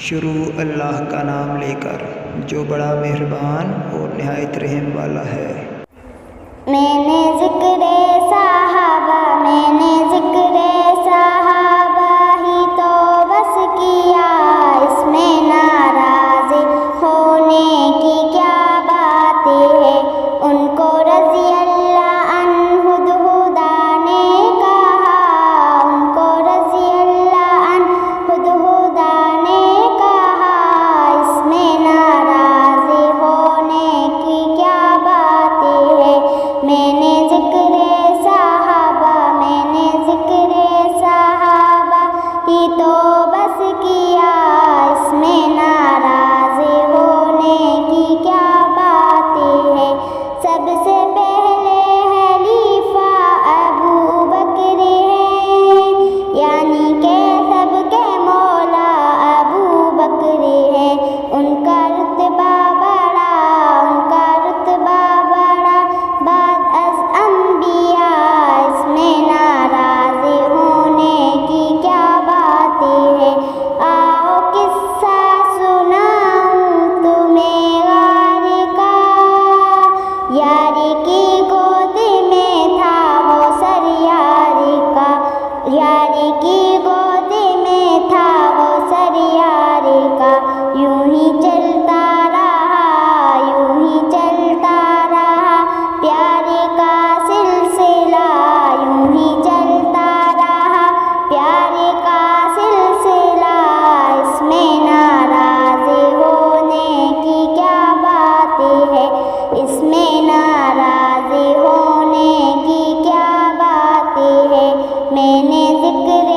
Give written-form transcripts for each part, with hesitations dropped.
شروع اللہ کا نام لے کر جو بڑا مہربان اور نہایت رحم والا ہے۔ میں نے ذکر صحابہ، میں نے ذکر صحابہ ہی تو بس کیا، اس میں ناراض ہونے کی کیا بات ہے۔ ان کو رضی اللہ عنہ ہدہدا نے کہا، ان کو رضی اللہ عنہ ہدہدا نے کہا، اس میں ناراض ہونے کی کیا بات ہے۔ میں نے ذکر صحابہ، میں نے ذکر صحابہ ہی تو بس کیا، اس میں ناراض ہونے کی کیا بات ہے۔ سب سے پہلے خلیفہ ابو بکر ہیں، یعنی کہ سب کے مولا ابو بکر ہیں۔ ان کا رتبہ بڑا، ان کا رتبہ بڑا بعد از انبیاء، اس میں ناراض ہونے کی کیا بات ہے۔ آؤ قصہ سناؤں تمہیں غار کا، یاری کی گود میں تھا وہ سر یاری کا، یاری کی گود میں تھا وہ سر یاری کا۔ یوں ہی چلتا رہا، یوں ہی چلتا رہا پیار کا سلسلہ، یوں ہی چلتا رہا پیار کا سلسلہ۔ اس میں ناراض ہونے کی کیا بات ہے، اس میں ناراض ہونے کی کیا بات ہے۔ میں نے ذکر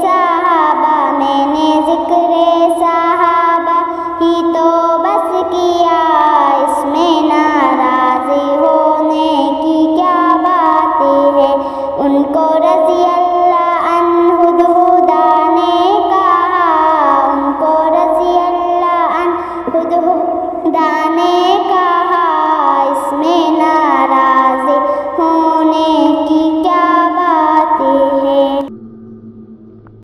صحابہ، میں نے ذکر صحابہ ہی